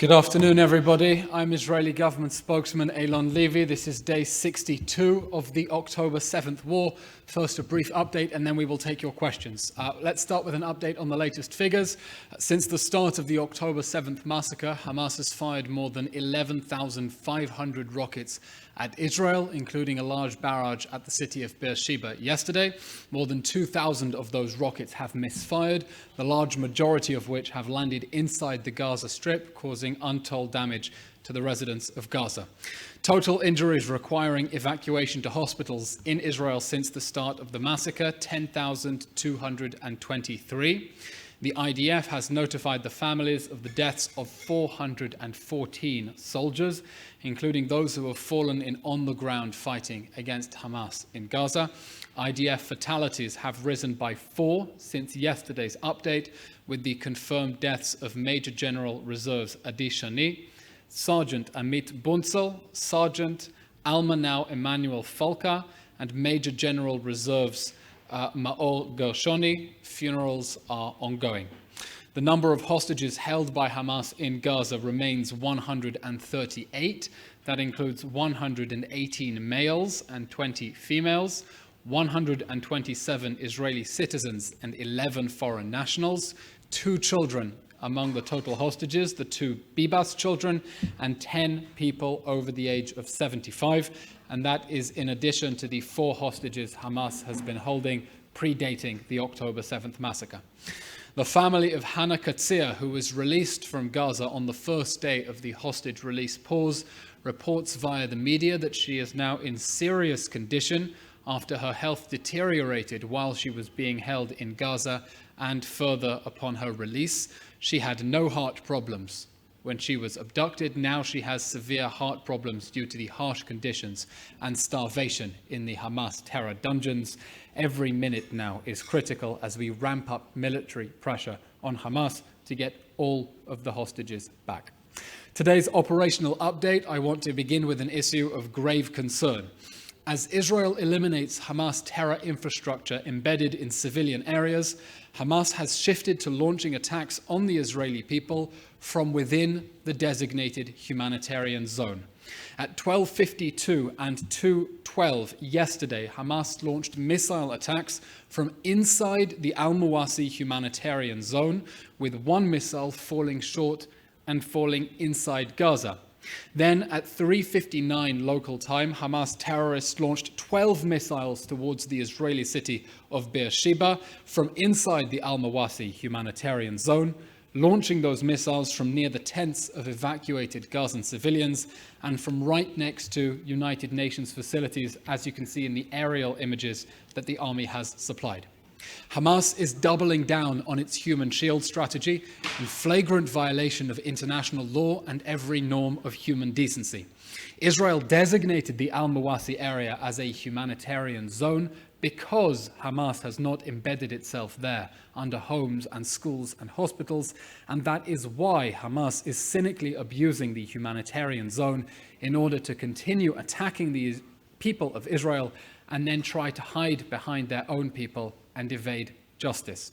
Good afternoon, everybody. I'm Israeli Government Spokesman Eylon Levy. This is day 62 of the October 7th war. First, a brief update, and then we will take your questions. Let's start with an update on the latest figures. Since the start of the October 7th massacre, Hamas has fired more than 11,500 rockets at Israel, including a large barrage at the city of Beersheba yesterday. More than 2,000 of those rockets have misfired, the large majority of which have landed inside the Gaza Strip, causing untold damage to the residents of Gaza. Total injuries requiring evacuation to hospitals in Israel since the start of the massacre, 10,223. The IDF has notified the families of the deaths of 414 soldiers, including those who have fallen in on-the-ground fighting against Hamas in Gaza. IDF fatalities have risen by 4 since yesterday's update, with the confirmed deaths of Major General Reserves Adi Shani, Sergeant Amit Bunzel, Sergeant Almanau Emmanuel Falka, and Major General Reserves Maor Gershoni. Funerals are ongoing. The number of hostages held by Hamas in Gaza remains 138. That includes 118 males and 20 females, 127 Israeli citizens and 11 foreign nationals, 2 children among the total hostages, the 2 Bibas children, and 10 people over the age of 75. And that is in addition to the 4 hostages Hamas has been holding predating the October 7th massacre. The family of Hannah Katzir, who was released from Gaza on the first day of the hostage release pause, reports via the media that she is now in serious condition after her health deteriorated while she was being held in Gaza and further upon her release. She had no heart problems when she was abducted. Now she has severe heart problems due to the harsh conditions and starvation in the Hamas terror dungeons. Every minute now is critical as we ramp up military pressure on Hamas to get all of the hostages back. Today's operational update, I want to begin with an issue of grave concern. As Israel eliminates Hamas terror infrastructure embedded in civilian areas, Hamas has shifted to launching attacks on the Israeli people from within the designated humanitarian zone. At 12:52 and 2:12 yesterday, Hamas launched missile attacks from inside the Al-Mawasi humanitarian zone, with 1 missile falling short and falling inside Gaza. Then at 3:59 local time, Hamas terrorists launched 12 missiles towards the Israeli city of Beersheba from inside the Al-Mawasi humanitarian zone, launching those missiles from near the tents of evacuated Gazan civilians and from right next to United Nations facilities, as you can see in the aerial images that the army has supplied. Hamas is doubling down on its human shield strategy in flagrant violation of international law and every norm of human decency. Israel designated the Al-Mawasi area as a humanitarian zone because Hamas has not embedded itself there under homes and schools and hospitals, and that is why Hamas is cynically abusing the humanitarian zone in order to continue attacking the people of Israel and then try to hide behind their own people and evade justice.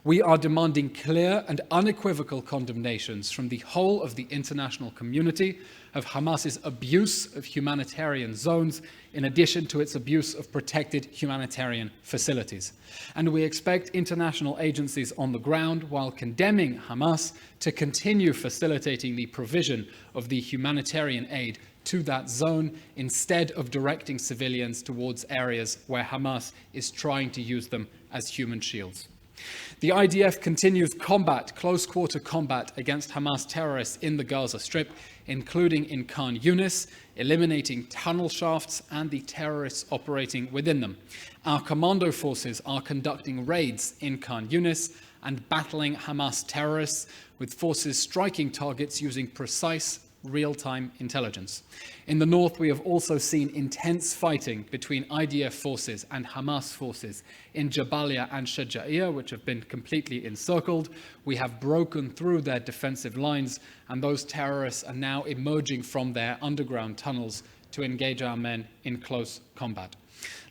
We are demanding clear and unequivocal condemnations from the whole of the international community of Hamas's abuse of humanitarian zones, in addition to its abuse of protected humanitarian facilities. And we expect international agencies on the ground, while condemning Hamas, to continue facilitating the provision of the humanitarian aid to that zone instead of directing civilians towards areas where Hamas is trying to use them as human shields. The IDF continues close-quarter combat against Hamas terrorists in the Gaza Strip, including in Khan Yunis, eliminating tunnel shafts and the terrorists operating within them. Our commando forces are conducting raids in Khan Yunis and battling Hamas terrorists, with forces striking targets using precise real-time intelligence. In the north, we have also seen intense fighting between IDF forces and Hamas forces in Jabalia and Shaja'iyah, which have been completely encircled. We have broken through their defensive lines, and those terrorists are now emerging from their underground tunnels to engage our men in close combat.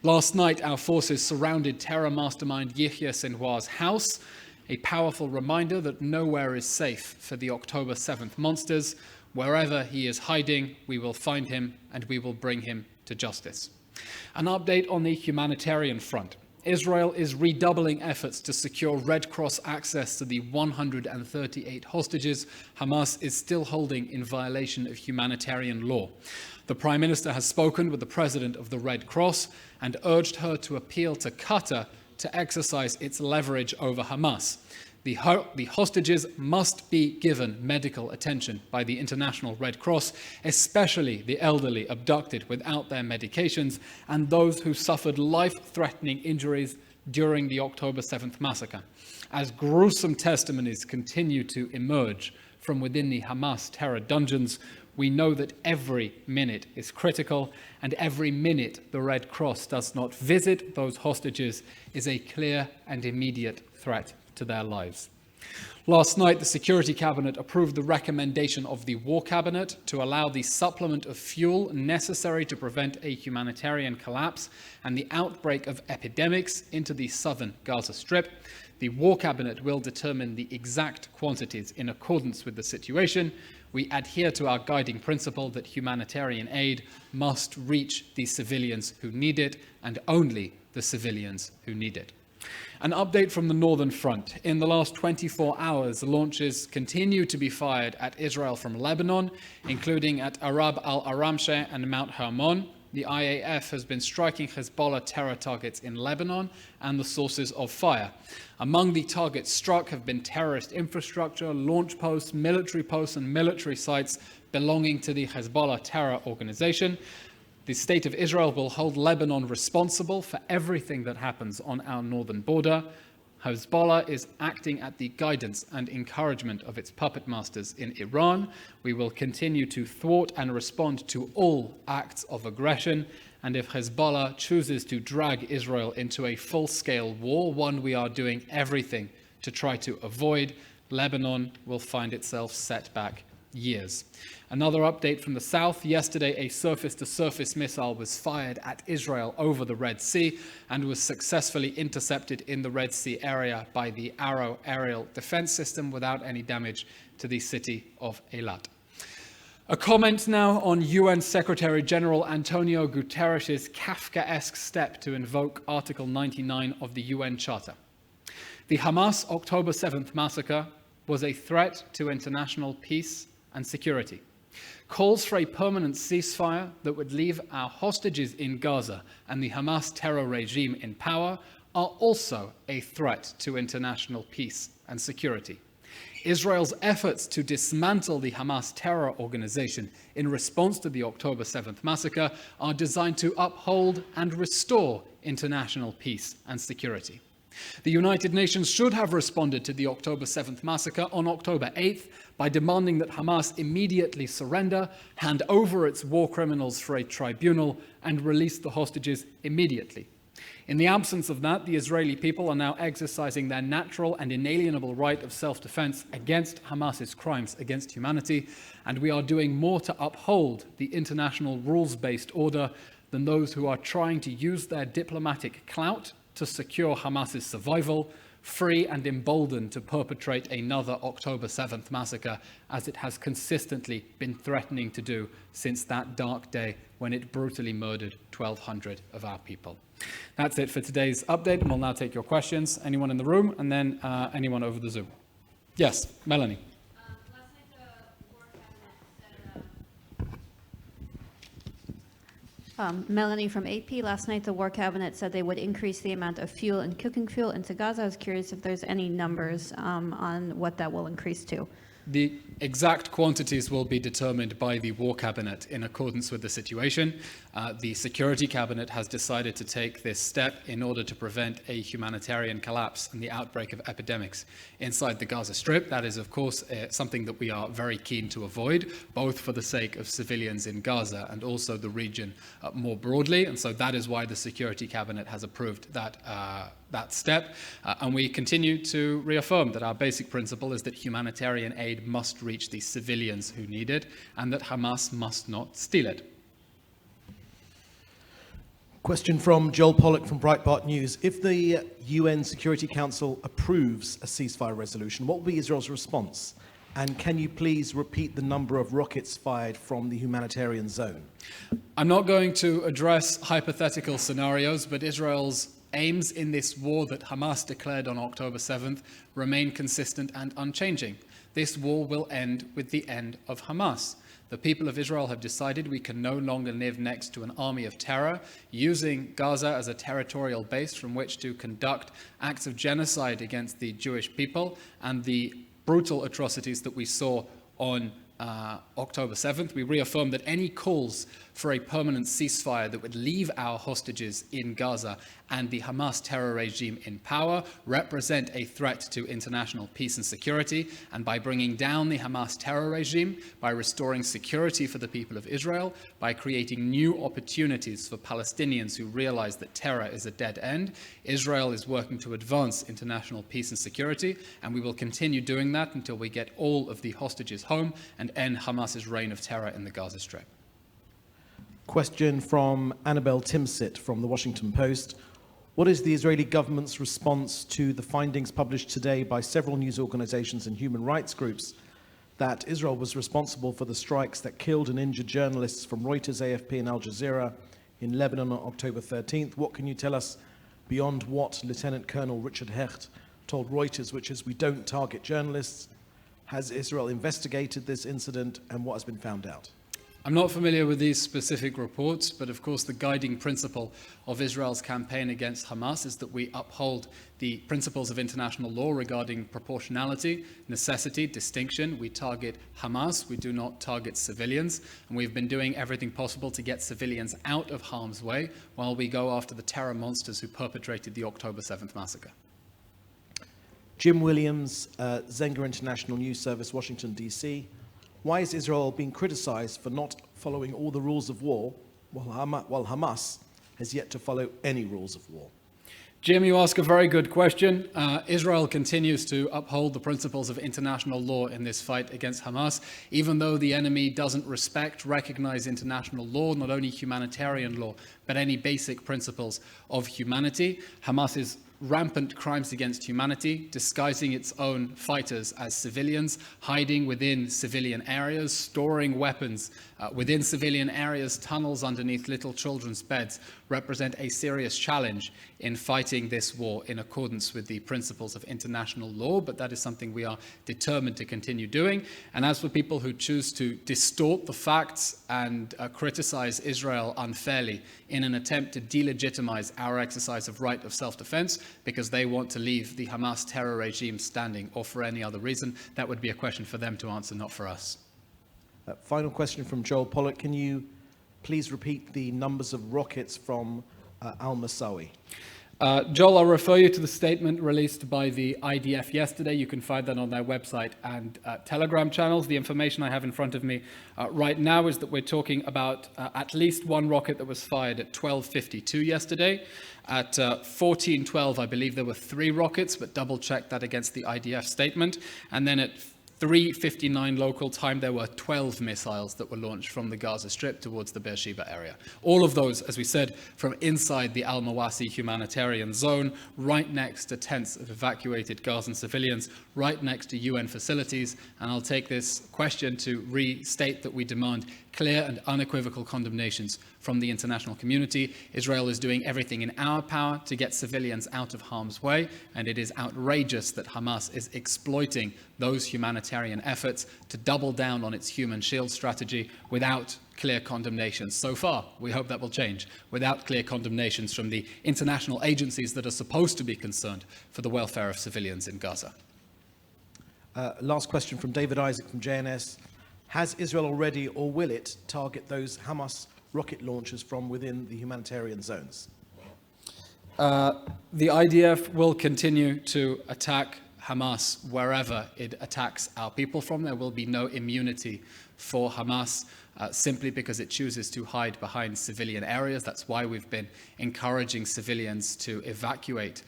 Last night, our forces surrounded terror mastermind Yihya Sinwar's house a powerful reminder that nowhere is safe for the October 7th monsters. Wherever he is hiding, we will find him and we will bring him to justice. An update on the humanitarian front. Israel is redoubling efforts to secure Red Cross access to the 138 hostages Hamas is still holding in violation of humanitarian law. The Prime Minister has spoken with the President of the Red Cross and urged her to appeal to Qatar to exercise its leverage over Hamas. The hostages must be given medical attention by the International Red Cross, especially the elderly abducted without their medications and those who suffered life-threatening injuries during the October 7th massacre. As gruesome testimonies continue to emerge from within the Hamas terror dungeons, we know that every minute is critical, and every minute the Red Cross does not visit those hostages is a clear and immediate threat to their lives. Last night, the Security Cabinet approved the recommendation of the War Cabinet to allow the supplement of fuel necessary to prevent a humanitarian collapse and the outbreak of epidemics into the southern Gaza Strip. The War Cabinet will determine the exact quantities in accordance with the situation. We adhere to our guiding principle that humanitarian aid must reach the civilians who need it, and only the civilians who need it. An update from the Northern Front. In the last 24 hours, launches continue to be fired at Israel from Lebanon, including at Arab al-Aramsheh and Mount Hermon. The IAF has been striking Hezbollah terror targets in Lebanon and the sources of fire. Among the targets struck have been terrorist infrastructure, launch posts, and military sites belonging to the Hezbollah terror organization. The State of Israel will hold Lebanon responsible for everything that happens on our northern border. Hezbollah is acting at the guidance and encouragement of its puppet masters in Iran. We will continue to thwart and respond to all acts of aggression. And if Hezbollah chooses to drag Israel into a full-scale war, one we are doing everything to try to avoid, Lebanon will find itself set back years. Another update from the south. Yesterday, a surface-to-surface missile was fired at Israel over the Red Sea and was successfully intercepted in the Red Sea area by the Arrow aerial defense system without any damage to the city of Eilat. A comment now on UN Secretary General Antonio Guterres' Kafkaesque step to invoke Article 99 of the UN Charter. The Hamas October 7th massacre was a threat to international peace and security. Calls for a permanent ceasefire that would leave our hostages in Gaza and the Hamas terror regime in power are also a threat to international peace and security. Israel's efforts to dismantle the Hamas terror organization in response to the October 7th massacre are designed to uphold and restore international peace and security. The United Nations should have responded to the October 7th massacre on October 8th by demanding that Hamas immediately surrender, hand over its war criminals for a tribunal, and release the hostages immediately. In the absence of that, the Israeli people are now exercising their natural and inalienable right of self-defense against Hamas's crimes against humanity, and we are doing more to uphold the international rules-based order than those who are trying to use their diplomatic clout to secure Hamas's survival, free and emboldened to perpetrate another October 7th massacre, as it has consistently been threatening to do since that dark day when it brutally murdered 1,200 of our people. That's it for today's update, and we'll now take your questions. Anyone in the room, and then anyone over the Zoom. Yes, Melanie. Melanie from AP. Last night, the War Cabinet said they would increase the amount of fuel and cooking fuel into Gaza. I was curious if there's any numbers on what that will increase to. The exact quantities will be determined by the War Cabinet in accordance with the situation. The Security Cabinet has decided to take this step in order to prevent a humanitarian collapse and the outbreak of epidemics inside the Gaza Strip. That is, of course, something that we are very keen to avoid, both for the sake of civilians in Gaza and also the region more broadly. And so that is why the Security Cabinet has approved that step. And we continue to reaffirm that our basic principle is that humanitarian aid must reach the civilians who need it and that Hamas must not steal it. Question from Joel Pollack from Breitbart News. If the UN Security Council approves a ceasefire resolution, what will be Israel's response? And can you please repeat the number of rockets fired from the humanitarian zone? I'm not going to address hypothetical scenarios, but Israel's aims in this war that Hamas declared on October 7th remain consistent and unchanging. This war will end with the end of Hamas. The people of Israel have decided we can no longer live next to an army of terror, using Gaza as a territorial base from which to conduct acts of genocide against the Jewish people and the brutal atrocities that we saw on October 7th. We reaffirm that any calls for a permanent ceasefire that would leave our hostages in Gaza and the Hamas terror regime in power represent a threat to international peace and security. And by bringing down the Hamas terror regime, by restoring security for the people of Israel, by creating new opportunities for Palestinians who realize that terror is a dead end, Israel is working to advance international peace and security, and we will continue doing that until we get all of the hostages home and end Hamas's reign of terror in the Gaza Strip. Question from Annabelle Timsit from the Washington Post. What is the Israeli government's response to the findings published today by several news organizations and human rights groups that Israel was responsible for the strikes that killed and injured journalists from Reuters, AFP and Al Jazeera in Lebanon on October 13th? What can you tell us beyond what Lieutenant Colonel Richard Hecht told Reuters, which is we don't target journalists? Has Israel investigated this incident, and what has been found out? I'm not familiar with these specific reports, but of course the guiding principle of Israel's campaign against Hamas is that we uphold the principles of international law regarding proportionality, necessity, distinction. We target Hamas, we do not target civilians, and we've been doing everything possible to get civilians out of harm's way while we go after the terror monsters who perpetrated the October 7th massacre. Jim Williams, Zenga International News Service, Washington, D.C. Why is Israel being criticized for not following all the rules of war, while Hamas has yet to follow any rules of war? Jim, you ask a very good question. Israel continues to uphold the principles of international law in this fight against Hamas, even though the enemy doesn't recognize international law, not only humanitarian law, but any basic principles of humanity. Hamas's rampant crimes against humanity, disguising its own fighters as civilians, hiding within civilian areas, storing weapons within civilian areas, tunnels underneath little children's beds, represent a serious challenge in fighting this war in accordance with the principles of international law, but that is something we are determined to continue doing. And as for people who choose to distort the facts and criticize Israel unfairly in an attempt to delegitimize our exercise of right of self-defense because they want to leave the Hamas terror regime standing or for any other reason, that would be a question for them to answer, not for us. Final question from Joel Pollack. Can you please repeat the numbers of rockets from al-Masawi? Joel, I'll refer you to the statement released by the IDF yesterday. You can find that on their website and Telegram channels. The information I have in front of me right now is that we're talking about at least one rocket that was fired at 12:52 yesterday. At 14:12, I believe there were 3 rockets, but double-check that against the IDF statement. And then at 3:59 local time, there were 12 missiles that were launched from the Gaza Strip towards the Beersheba area. All of those, as we said, from inside the Al-Mawasi humanitarian zone, right next to tents of evacuated Gazan civilians, right next to UN facilities. And I'll take this question to restate that we demand clear and unequivocal condemnations from the international community. Israel is doing everything in our power to get civilians out of harm's way, and it is outrageous that Hamas is exploiting those humanitarian efforts to double down on its human shield strategy without clear condemnations. So far, we hope that will change, without clear condemnations from the international agencies that are supposed to be concerned for the welfare of civilians in Gaza. Last question from David Isaac from JNS. Has Israel already, or will it, target those Hamas rocket launchers from within the humanitarian zones? The IDF will continue to attack Hamas wherever it attacks our people from. There will be no immunity for Hamas simply because it chooses to hide behind civilian areas. That's why we've been encouraging civilians to evacuate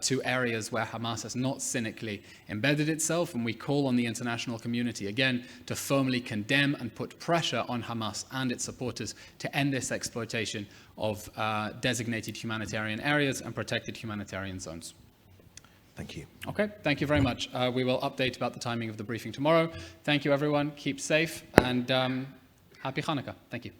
to areas where Hamas has not cynically embedded itself, and we call on the international community again to firmly condemn and put pressure on Hamas and its supporters to end this exploitation of designated humanitarian areas and protected humanitarian zones. Thank you. Okay, thank you very much. We will update about the timing of the briefing tomorrow. Thank you, everyone. Keep safe, and happy Hanukkah. Thank you.